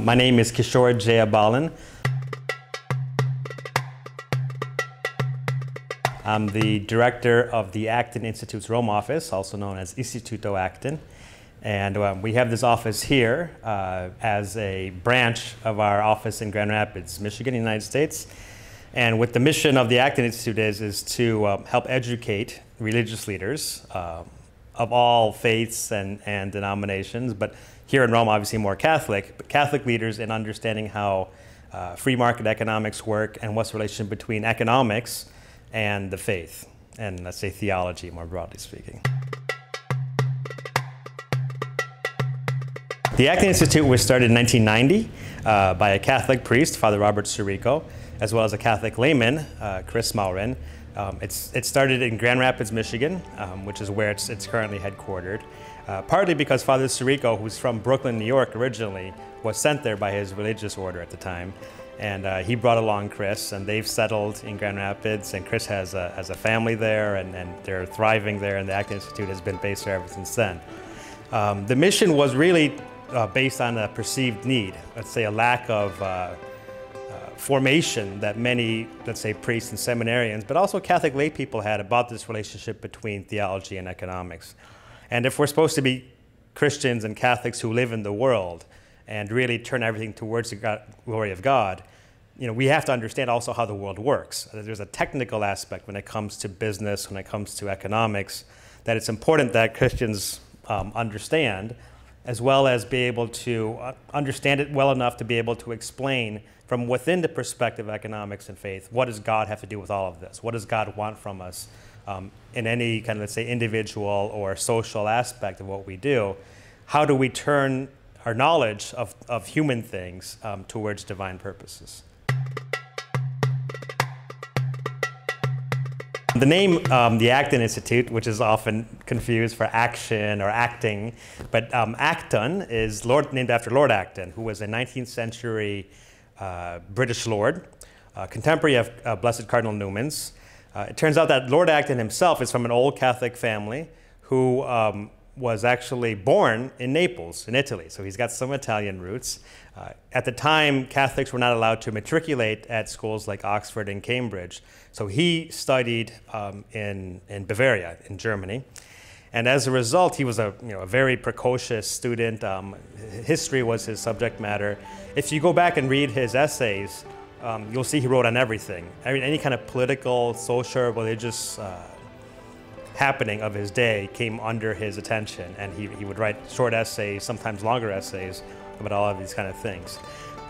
My name is Kishore Jayabalan. I'm the director of the Acton Institute's Rome office, also known as Istituto Acton. And we have this office here as a branch of our office in Grand Rapids, Michigan, United States. And what the mission of the Acton Institute is to help educate religious leaders of all faiths and denominations, but here in Rome, obviously more Catholic, but Catholic leaders in understanding how free market economics work and what's the relationship between economics and the faith, and let's say theology, more broadly speaking. The Acton Institute was started in 1990 by a Catholic priest, Father Robert Sirico, as well as a Catholic layman, Chris Maurin. It started in Grand Rapids, Michigan, which is where it's currently headquartered. Partly because Father Sirico, who's from Brooklyn, New York originally, was sent there by his religious order at the time. And he brought along Chris, and they've settled in Grand Rapids, and Chris has a family there, and they're thriving there, and the Acton Institute has been based there ever since then. The mission was really based on a perceived need, let's say a lack of formation that many, let's say, priests and seminarians, but also Catholic lay people had about this relationship between theology and economics. And if we're supposed to be Christians and Catholics who live in the world and really turn everything towards the glory of God, we have to understand also how the world works. There's a technical aspect when it comes to business, when it comes to economics, that it's important that Christians understand, as well as be able to understand it well enough to be able to explain from within the perspective of economics and faith, what does God have to do with all of this? What does God want from us in any kind of, let's say, individual or social aspect of what we do? How do we turn our knowledge of human things towards divine purposes? The name, the Acton Institute, which is often confused for action or acting, but Acton is named after Lord Acton, who was a 19th century British lord, contemporary of Blessed Cardinal Newman's. It turns out that Lord Acton himself is from an old Catholic family who was actually born in Naples, in Italy, so he's got some Italian roots. At the time, Catholics were not allowed to matriculate at schools like Oxford and Cambridge, so he studied in Bavaria, in Germany. And as a result, he was a very precocious student. History was his subject matter. If you go back and read his essays, you'll see he wrote on everything. Any kind of political, social, religious happening of his day came under his attention, and he would write short essays, sometimes longer essays, about all of these kind of things.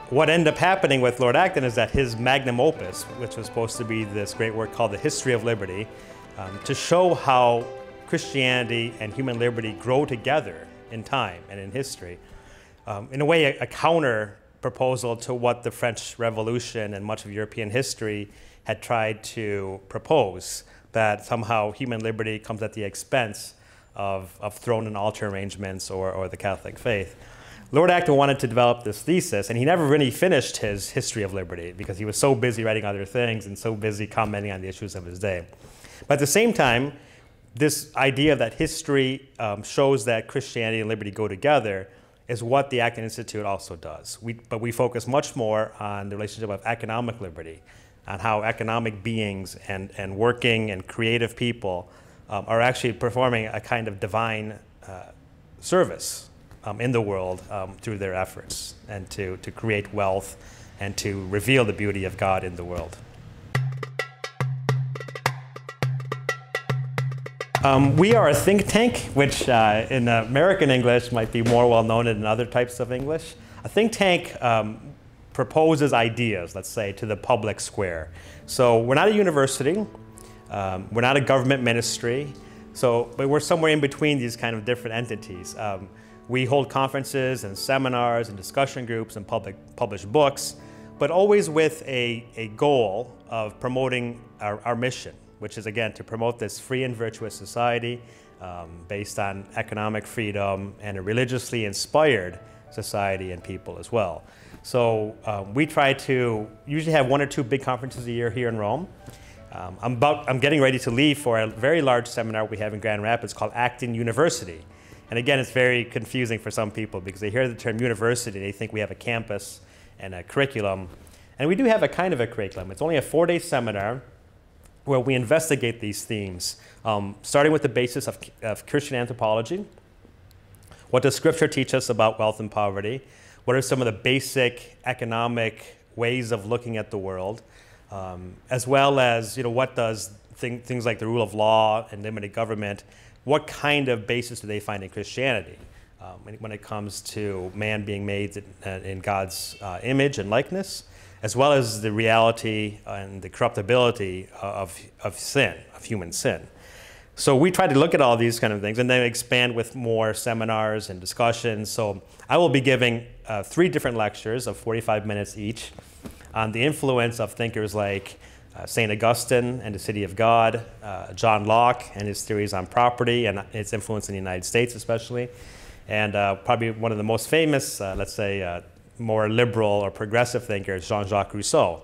What ended up happening with Lord Acton is that his magnum opus, which was supposed to be this great work called The History of Liberty, to show how Christianity and human liberty grow together in time and in history, in a way a counter proposal to what the French Revolution and much of European history had tried to propose, that somehow human liberty comes at the expense of throne and altar arrangements or the Catholic faith. Lord Acton wanted to develop this thesis, and he never really finished his History of Liberty because he was so busy writing other things and so busy commenting on the issues of his day. But at the same time, this idea that history shows that Christianity and liberty go together is what the Acton Institute also does. But we focus much more on the relationship of economic liberty, on how economic beings and working and creative people are actually performing a kind of divine service in the world through their efforts, and to create wealth and to reveal the beauty of God in the world. We are a think tank, which in American English might be more well known than in other types of English. A think tank proposes ideas, let's say, to the public square. So we're not a university, we're not a government ministry, but we're somewhere in between these kind of different entities. We hold conferences and seminars and discussion groups and publish books, but always with a goal of promoting our mission, which is, again, to promote this free and virtuous society based on economic freedom and a religiously inspired society and people as well. So we try to usually have 1 or 2 big conferences a year here in Rome. I'm getting ready to leave for a very large seminar we have in Grand Rapids called Acton University. And again, it's very confusing for some people because they hear the term university, they think we have a campus and a curriculum. And we do have a kind of a curriculum. It's only a 4-day seminar where we investigate these themes, starting with the basis of Christian anthropology. What does Scripture teach us about wealth and poverty? What are some of the basic economic ways of looking at the world? As well as, what does things like the rule of law and limited government, what kind of basis do they find in Christianity when it comes to man being made in God's image and likeness, as well as the reality and the corruptibility of sin, of human sin. So we try to look at all these kind of things and then expand with more seminars and discussions. So I will be giving 3 different lectures of 45 minutes each on the influence of thinkers like St. Augustine and the City of God, John Locke and his theories on property and its influence in the United States especially, and probably one of the most famous, let's say, more liberal or progressive thinkers, Jean-Jacques Rousseau,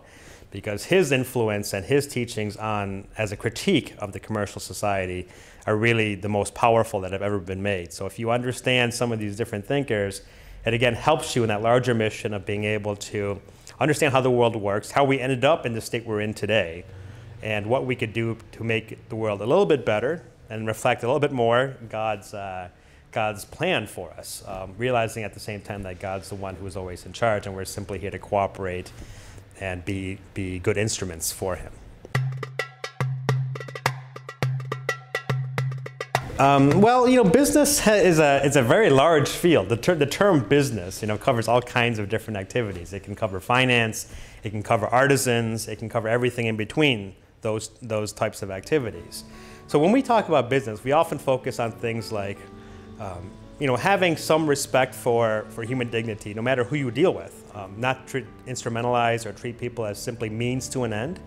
because his influence and his teachings as a critique of the commercial society are really the most powerful that have ever been made. So if you understand some of these different thinkers, it again helps you in that larger mission of being able to understand how the world works, how we ended up in the state we're in today, and what we could do to make the world a little bit better and reflect a little bit more God's plan for us, realizing at the same time that God's the one who is always in charge and we're simply here to cooperate and be good instruments for him. Business is a very large field. The term business, covers all kinds of different activities. It can cover finance, it can cover artisans, it can cover everything in between those types of activities. So when we talk about business, we often focus on things like, having some respect for human dignity, no matter who you deal with, not instrumentalize or treat people as simply means to an end.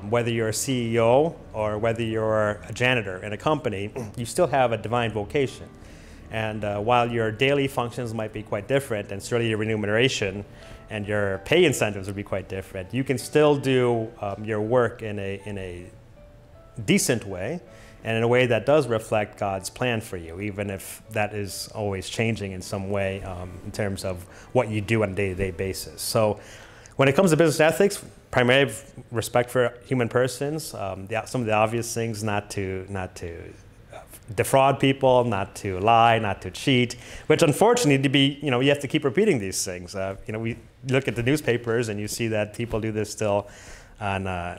Whether you're a CEO or whether you're a janitor in a company, you still have a divine vocation. And while your daily functions might be quite different, and certainly your remuneration and your pay incentives would be quite different, you can still do your work in a decent way and in a way that does reflect God's plan for you, even if that is always changing in some way in terms of what you do on a day-to-day basis. So when it comes to business ethics, primarily respect for human persons, some of the obvious things, not to defraud people, not to lie, not to cheat, which unfortunately you have to keep repeating these things. We look at the newspapers and you see that people do this still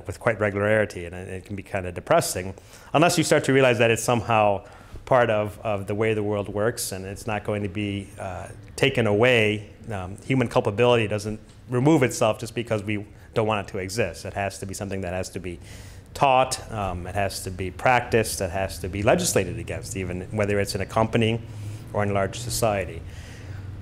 with quite regularity, and it can be kind of depressing, unless you start to realize that it's somehow part of the way the world works and it's not going to be taken away. Human culpability doesn't remove itself just because we don't want it to exist. It has to be something that has to be taught, it has to be practiced, it has to be legislated against, even whether it's in a company or in a large society.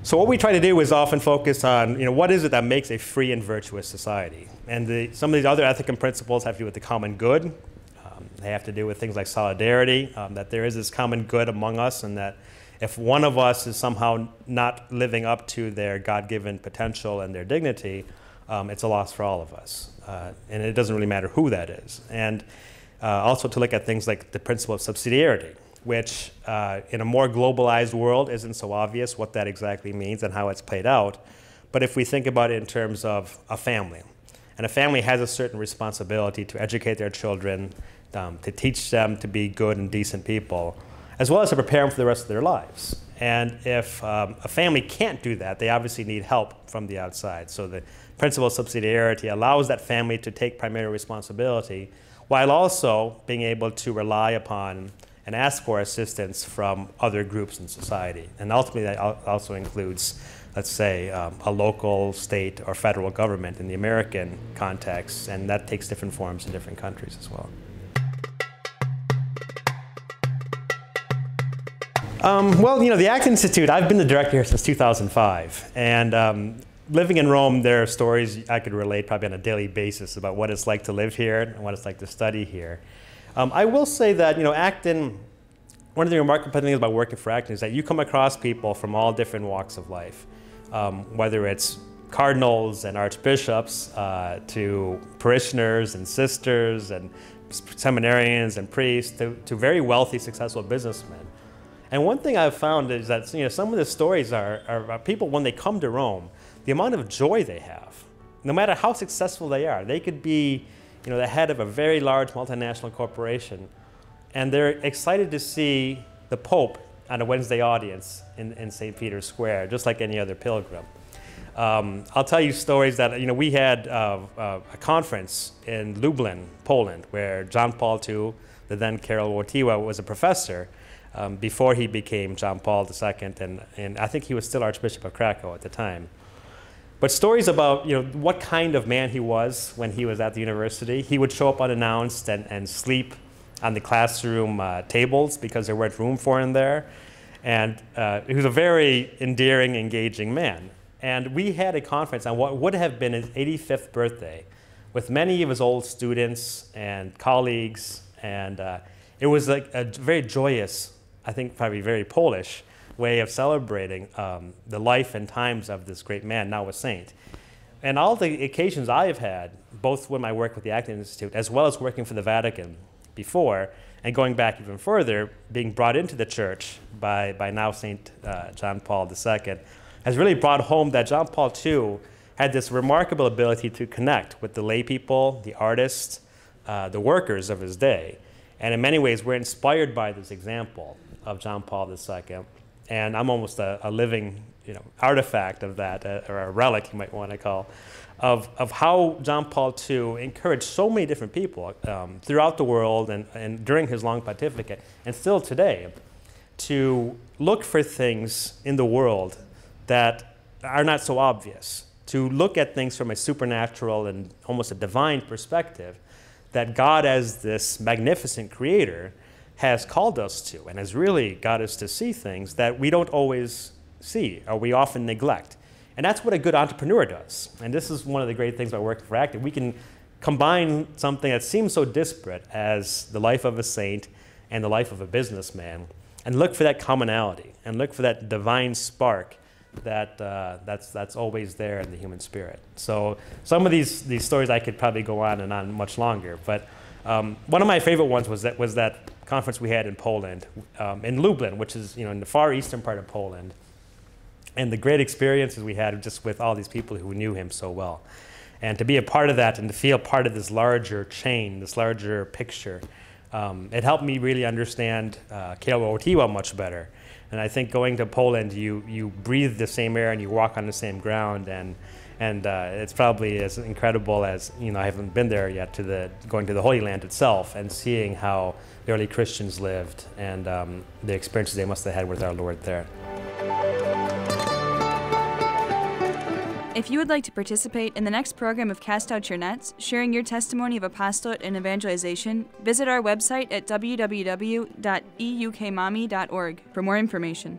So what we try to do is often focus on, what is it that makes a free and virtuous society? And some of these other ethical principles have to do with the common good. They have to do with things like solidarity, that there is this common good among us, and that if one of us is somehow not living up to their God-given potential and their dignity, it's a loss for all of us. And it doesn't really matter who that is. And also to look at things like the principle of subsidiarity, which in a more globalized world isn't so obvious what that exactly means and how it's played out. But if we think about it in terms of a family, and a family has a certain responsibility to educate their children, to teach them to be good and decent people, as well as to prepare them for the rest of their lives. And if a family can't do that, they obviously need help from the outside. So the principle of subsidiarity allows that family to take primary responsibility while also being able to rely upon and ask for assistance from other groups in society. And ultimately that also includes, let's say, a local, state, or federal government in the American context, and that takes different forms in different countries as well. The Acton Institute, I've been the director here since 2005. And living in Rome, there are stories I could relate probably on a daily basis about what it's like to live here and what it's like to study here. I will say that, Acton, one of the remarkable things about working for Acton is that you come across people from all different walks of life, whether it's cardinals and archbishops to parishioners and sisters and seminarians and priests to very wealthy, successful businessmen. And one thing I've found is that some of the stories are people, when they come to Rome, the amount of joy they have, no matter how successful they are. They could be the head of a very large multinational corporation, and they're excited to see the Pope at a Wednesday audience in St. Peter's Square, just like any other pilgrim. I'll tell you stories that, we had a conference in Lublin, Poland, where John Paul II, the then Karol Wojtyła, was a professor before he became John Paul II, and I think he was still Archbishop of Krakow at the time. But stories about what kind of man he was when he was at the university. He would show up unannounced and sleep on the classroom tables because there weren't room for him there. And he was a very endearing, engaging man. And we had a conference on what would have been his 85th birthday with many of his old students and colleagues. And it was like a very joyous, I think probably very Polish, way of celebrating the life and times of this great man, now a saint. And all the occasions I have had, both when I worked with the Acton Institute, as well as working for the Vatican before, and going back even further, being brought into the church by now Saint John Paul II, has really brought home that John Paul II had this remarkable ability to connect with the lay people, the artists, the workers of his day. And in many ways, we're inspired by this example of John Paul II. And I'm almost a living artifact of that, or a relic you might want to call, of how John Paul II encouraged so many different people throughout the world and during his long pontificate, and still today, to look for things in the world that are not so obvious, to look at things from a supernatural and almost a divine perspective, that God as this magnificent creator has called us to and has really got us to see things that we don't always see or we often neglect. And that's what a good entrepreneur does. And this is one of the great things about working for Acton. We can combine something that seems so disparate as the life of a saint and the life of a businessman and look for that commonality and look for that divine spark that's always there in the human spirit. So some of these stories I could probably go on and on much longer, but one of my favorite ones was that conference we had in Poland, in Lublin, which is in the far eastern part of Poland, and the great experiences we had just with all these people who knew him so well, and to be a part of that and to feel part of this larger chain, this larger picture, it helped me really understand Karol Wojtyła much better. And I think going to Poland, you breathe the same air and you walk on the same ground, and it's probably as incredible as I haven't been there yet going to the Holy Land itself and seeing how the early Christians lived and the experiences they must have had with our Lord there. If you would like to participate in the next program of Cast Out Your Nets, sharing your testimony of apostolate and evangelization, visit our website at www.eukmami.org for more information.